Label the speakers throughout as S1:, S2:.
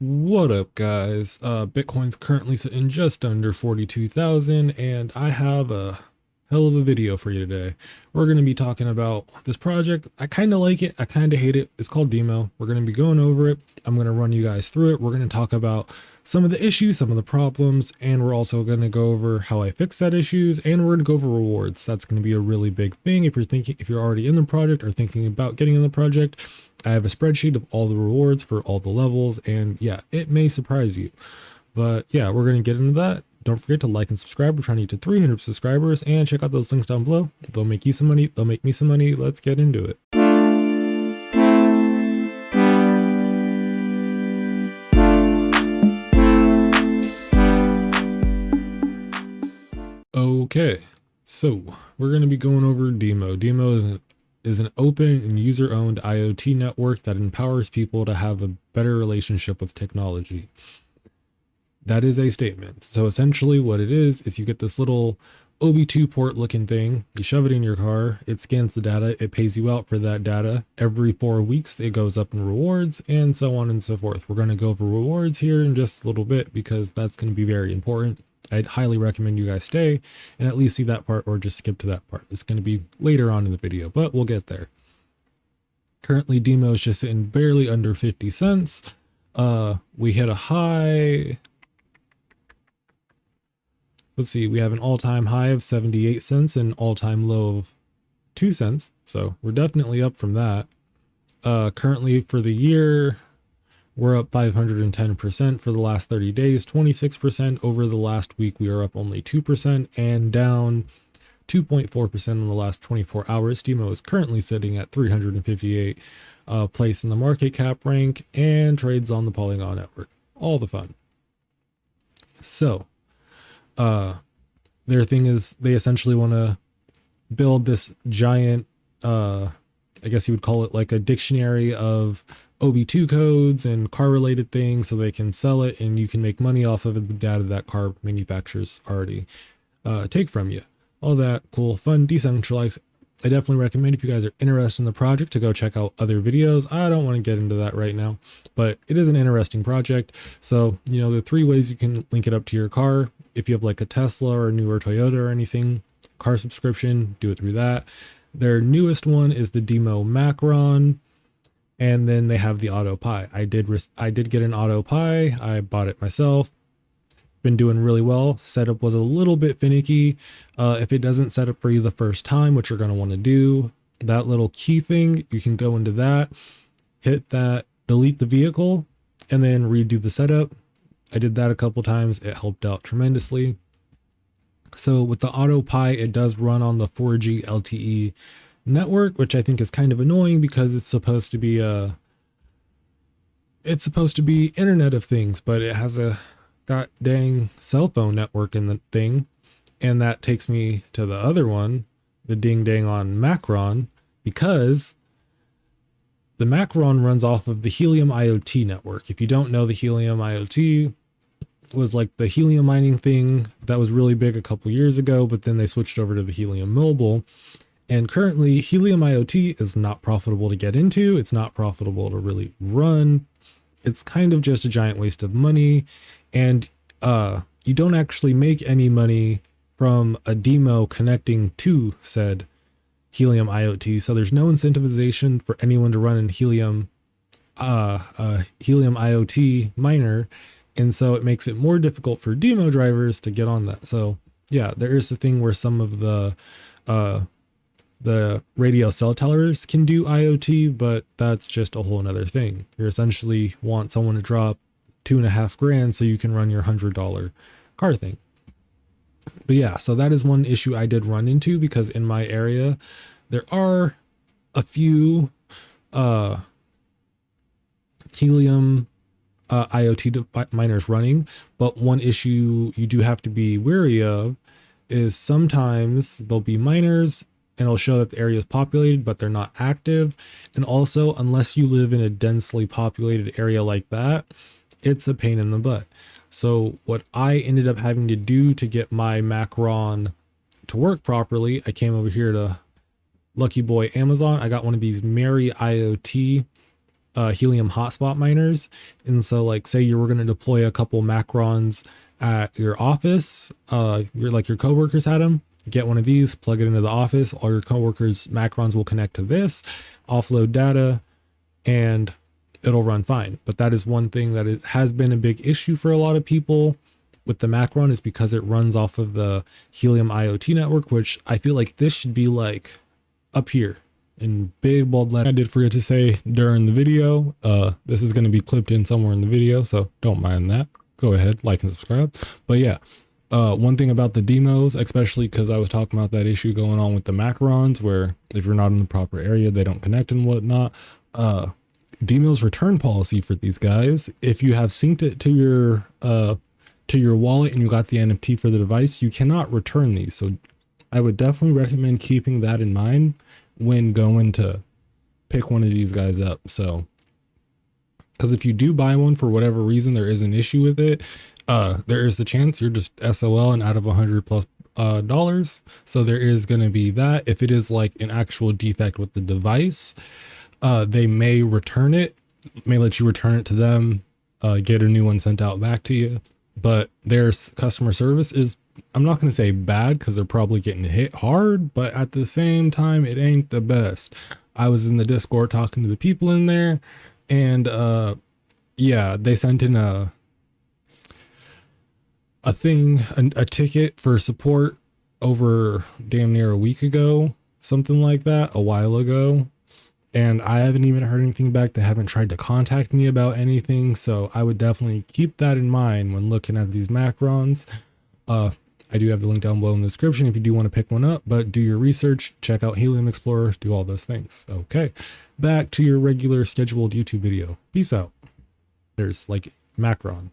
S1: What up, guys? Bitcoin's currently sitting just under 42,000, and I have a hell of a video for you today. We're going to be talking about this project. I kind of like it, I kind of hate it. It's called Dimo. We're going to be going over it. I'm going to run you guys through it. We're going to talk about some of the issues, some of the problems, and we're also going to go over how I fix that issues, and we're going to go over rewards. That's going to be a really big thing if you're already in the project or thinking about getting in the project. I have a spreadsheet of all the rewards for all the levels, and yeah, it may surprise you. But yeah, we're going to get into that. Don't forget to like and subscribe. We're trying to get to 300 subscribers, and check out those links down below. They'll make you some money. They'll make me some money. Let's get into it. Okay, so we're going to be going over Dimo. Dimo is an open and user-owned IoT network that empowers people to have a better relationship with technology. That is a statement. So essentially what it is you get this little OB2 port looking thing, you shove it in your car, it scans the data, it pays you out for that data. Every 4 weeks it goes up in rewards, and so on and so forth. We're going to go over rewards here in just a little bit because that's going to be very important. I'd highly recommend you guys stay and at least see that part, or just skip to that part. It's going to be later on in the video, but we'll get there. Currently Demo is just sitting barely under 50 cents. We hit a high. Let's see, we have an all-time high of 78 cents and all-time low of 2 cents. So we're definitely up from that. Currently for the year, we're up 510% for the last 30 days, 26% over the last week. We are up only 2% and down 2.4% in the last 24 hours. Demo is currently sitting at 358 place in the market cap rank and trades on the Polygon network. All the fun. So, their thing is they essentially want to build this giant, I guess you would call it like a dictionary of OB2 codes and car related things so they can sell it and you can make money off of the data that car manufacturers already take from you. All that cool, fun, decentralized. I definitely recommend, if you guys are interested in the project, to go check out other videos. I don't want to get into that right now, but it is an interesting project. So, you know, there are 3 ways you can link it up to your car. If you have like a Tesla or a newer Toyota or anything, car subscription, do it through that. Their newest one is the Demo Macron, and then they have the AutoPi. I did get an AutoPi. I bought it myself. Been doing really well. Setup was a little bit finicky. If it doesn't set up for you the first time, what you're going to want to do, that little key thing, you can go into that, hit that, delete the vehicle, and then redo the setup. I did that a couple times. It helped out tremendously. So with the AutoPi, it does run on the 4G LTE network, which I think is kind of annoying because it's supposed to be Internet of Things, but it has a got dang cell phone network in the thing. And that takes me to the other one, the ding dang on Macron, because the Macron runs off of the Helium IoT network. If you don't know, the Helium IoT was like the helium mining thing that was really big a couple years ago, but then they switched over to the Helium Mobile. And currently Helium IoT is not profitable to get into. It's not profitable to really run. It's kind of just a giant waste of money. And you don't actually make any money from a Demo connecting to said Helium IoT. So there's no incentivization for anyone to run an Helium IoT miner. And so it makes it more difficult for Demo drivers to get on that. So yeah, there is the thing where some of the radio cell towers can do IoT, but that's just a whole nother thing. You essentially want someone to drop $2.5 grand so you can run your $100 car thing. But yeah, so that is one issue I did run into, because in my area there are a few Helium IoT miners running, but one issue you do have to be wary of is sometimes there'll be miners and it'll show that the area is populated, but they're not active. And also, unless you live in a densely populated area like that, it's a pain in the butt. So what I ended up having to do to get my Macron to work properly, I came over here to Lucky Boy Amazon. I got one of these MerryIOT helium hotspot miners. And so like say you were going to deploy a couple macrons at your office, your coworkers had them, get one of these, plug it into the office, all your coworkers macrons will connect to this, offload data, and it'll run fine. But that is one thing that it has been a big issue for a lot of people with the macron, is because it runs off of the Helium IoT network, which I feel like this should be like up here in big bold letters. I did forget to say during the video, this is going to be clipped in somewhere in the video, so don't mind that. Go ahead, like and subscribe. But yeah, one thing about the demos, especially because I was talking about that issue going on with the macrons, where if you're not in the proper area, they don't connect and whatnot. Demo's return policy for these guys, if you have synced it to your wallet and you got the NFT for the device, you cannot return these. So I would definitely recommend keeping that in mind when going to pick one of these guys up. So, because if you do buy one for whatever reason, there is an issue with it, there is the chance you're just SOL and out of $100+ dollars. So there is going to be that. If it is like an actual defect with the device, they may return it, may let you return it to them, get a new one sent out back to you. But their customer service is, I'm not going to say bad because they're probably getting hit hard, but at the same time, it ain't the best. I was in the Discord talking to the people in there, and yeah, they sent in a ticket for support over damn near a week ago, something like that, a while ago. And I haven't even heard anything back. They haven't tried to contact me about anything. So I would definitely keep that in mind when looking at these macrons. I do have the link down below in the description if you do want to pick one up, but do your research, check out Helium Explorer, do all those things. Okay, back to your regular scheduled YouTube video. Peace out. There's like macron,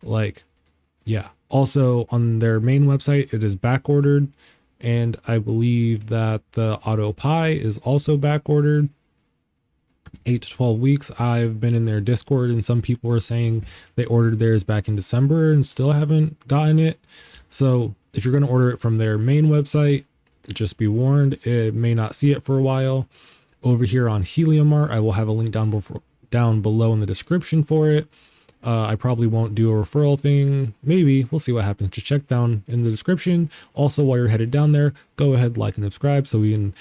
S1: like, yeah. Also on their main website, it is back ordered. And I believe that the AutoPi is also back ordered. 8 to 12 weeks. I've been in their Discord and some people were saying they ordered theirs back in December and still haven't gotten it. So if you're going to order it from their main website, just be warned, it may not see it for a while. Over here on Helium Art, I will have a link down below in the description for it. I probably won't do a referral thing. Maybe, we'll see what happens. Just check down in the description. Also, while you're headed down there, go ahead, like and subscribe so we can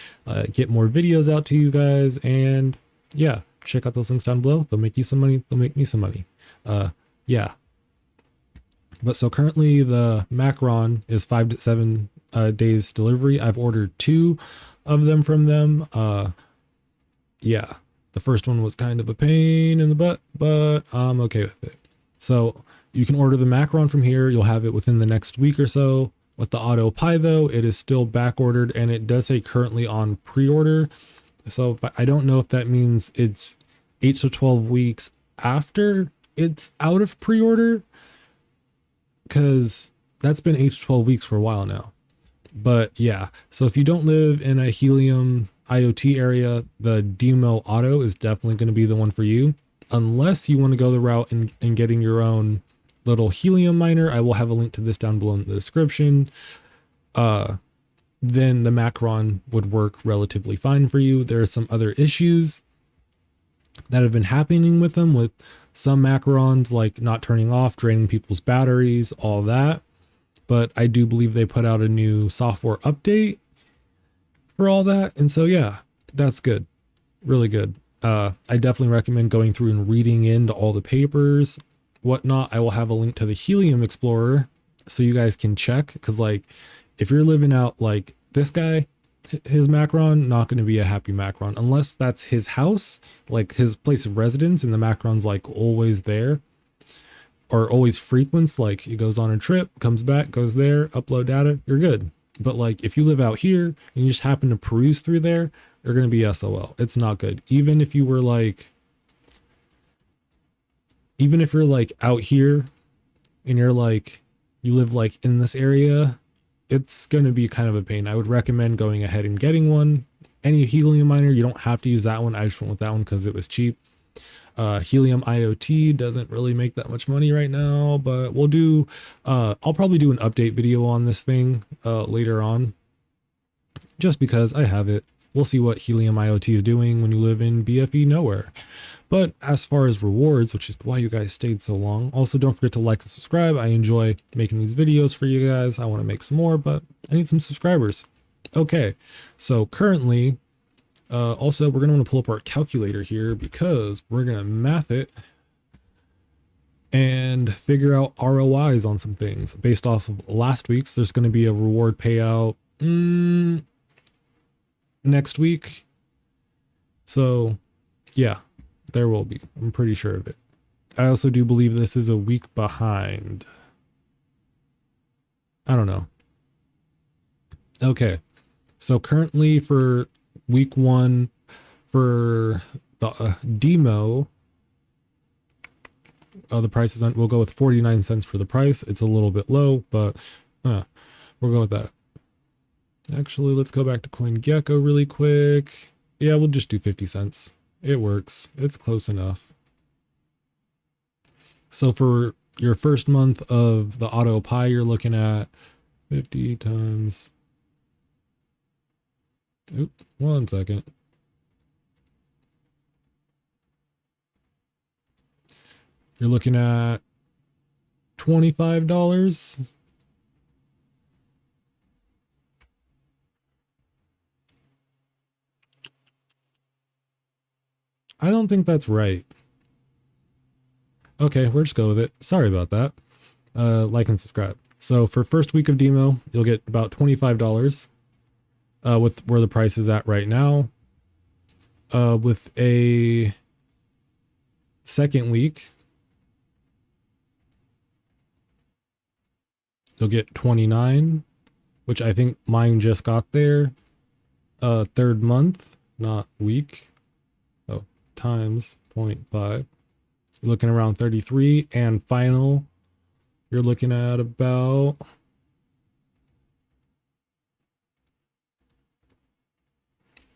S1: get more videos out to you guys. And yeah, check out those links down below. They'll make you some money. They'll make me some money. Yeah. But so currently the macron is 5 to 7 days delivery. I've ordered 2 of them from them. Yeah. The first one was kind of a pain in the butt, but I'm okay with it. So you can order the macron from here. You'll have it within the next week or so. With the AutoPi though, it is still back ordered and it does say currently on pre-order. So I don't know if that means it's 8 to 12 weeks after it's out of pre-order, because that's been 8 to 12 weeks for a while now. But yeah, so if you don't live in a Helium IoT area, the Dimo Auto is definitely going to be the one for you. Unless you want to go the route in getting your own little Helium miner, I will have a link to this down below in the description. Then the macron would work relatively fine for you. There are some other issues that have been happening with them, with some macrons like not turning off, draining people's batteries, all that. But I do believe they put out a new software update for all that. And so, yeah, that's good. Really good. I definitely recommend going through and reading into all the papers, whatnot. I will have a link to the Helium Explorer so you guys can check. Cause like, if you're living out like this guy, his macron, not going to be a happy macron unless that's his house, like his place of residence. And the macron's like always there or always frequents. Like he goes on a trip, comes back, goes there, upload data, you're good. But like if you live out here and you just happen to peruse through there, you're going to be SOL. It's not good. Even if you were like, even if you're like out here and you're like, you live like in this area, it's going to be kind of a pain. I would recommend going ahead and getting one. Any Helium miner, you don't have to use that one. I just went with that one because it was cheap. Helium IoT doesn't really make that much money right now, but we'll do, I'll probably do an update video on this thing later on, just because I have it. we'll see what Helium IoT is doing when you live in BFE nowhere. But as far as rewards, which is why you guys stayed so long, also don't forget to like and subscribe. I enjoy making these videos for you guys. I want to make some more, but I need some subscribers. Okay, so currently, also we're going to want to pull up our calculator here because we're going to math it and figure out ROIs on some things. Based off of last week's, there's going to be a reward payout next week. So yeah, there will be. I'm pretty sure of it. I also do believe this is a week behind. I don't know. Okay, so currently for week 1 for the Dimo, the price is on, we'll go with 49 cents for the price. It's a little bit low, but we'll go with that. Actually, let's go back to CoinGecko really quick. Yeah, we'll just do 50 cents. It works. It's close enough. So for your first month of the Auto Pi, you're looking at 50 times. Oop, 1 second. You're looking at $25. I don't think that's right. Okay, we'll just go with it. Sorry about that. Like and subscribe. So for first week of Demo, you'll get about $25 with where the price is at right now. With a second week, you'll get 29, which I think mine just got there. Third month, not week. Oh, times 0.5. You're looking around 33, and final, you're looking at about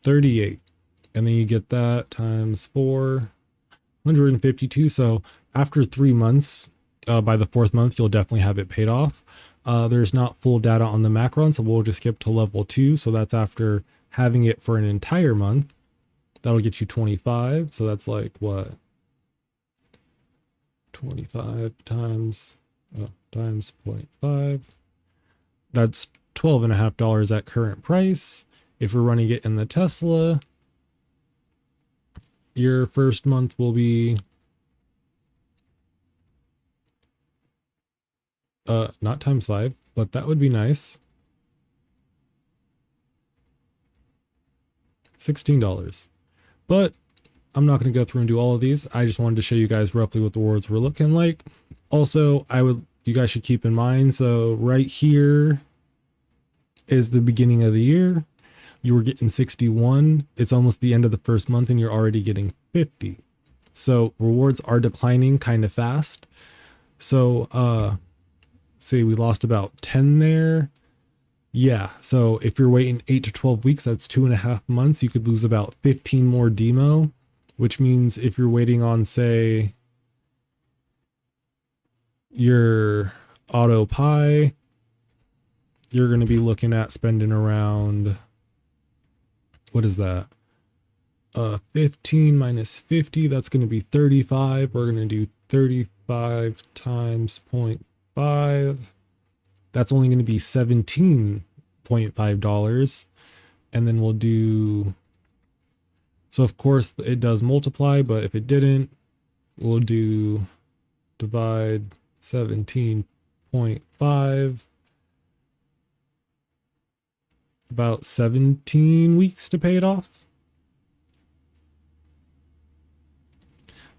S1: $38. And then you get that times 4, 152. So after 3 months, by the 4th month, you'll definitely have it paid off. There's not full data on the macron, so we'll just skip to level 2. So that's after having it for an entire month. That'll get you 25. So that's like what? 25 times 0.5. That's $12.50 at current price. If we're running it in the Tesla, your first month will be not times 5, but that would be nice. $16. But I'm not going to go through and do all of these. I just wanted to show you guys roughly what the rewards were looking like. Also, you guys should keep in mind, so right here is the beginning of the year. You were getting 61. It's almost the end of the first month and you're already getting 50. So rewards are declining kind of fast. So say we lost about 10 there. Yeah, so if you're waiting 8 to 12 weeks, that's 2.5 months. You could lose about 15 more Demo, which means if you're waiting on, say, your Auto Pi, you're going to be looking at spending around, what is that? 15 minus 50, that's going to be 35. We're going to do 35 times 0.5. That's only going to be $17.5. And then we'll do, so of course it does multiply, but if it didn't, we'll do divide 17.5, about 17 weeks to pay it off.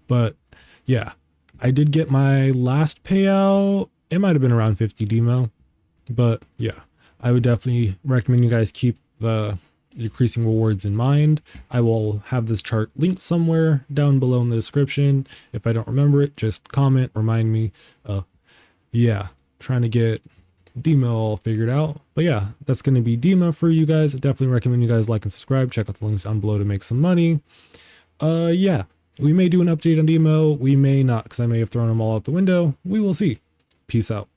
S1: But yeah, I did get my last payout. It might have been around 50 Demo. But yeah, I would definitely recommend you guys keep the decreasing rewards in mind. I will have this chart linked somewhere down below in the description. If I don't remember it, just comment, remind me. Yeah, trying to get Demo all figured out. But yeah, that's going to be Demo for you guys. I definitely recommend you guys like and subscribe. Check out the links down below to make some money. Yeah, we may do an update on Demo. We may not, because I may have thrown them all out the window. We will see. Peace out.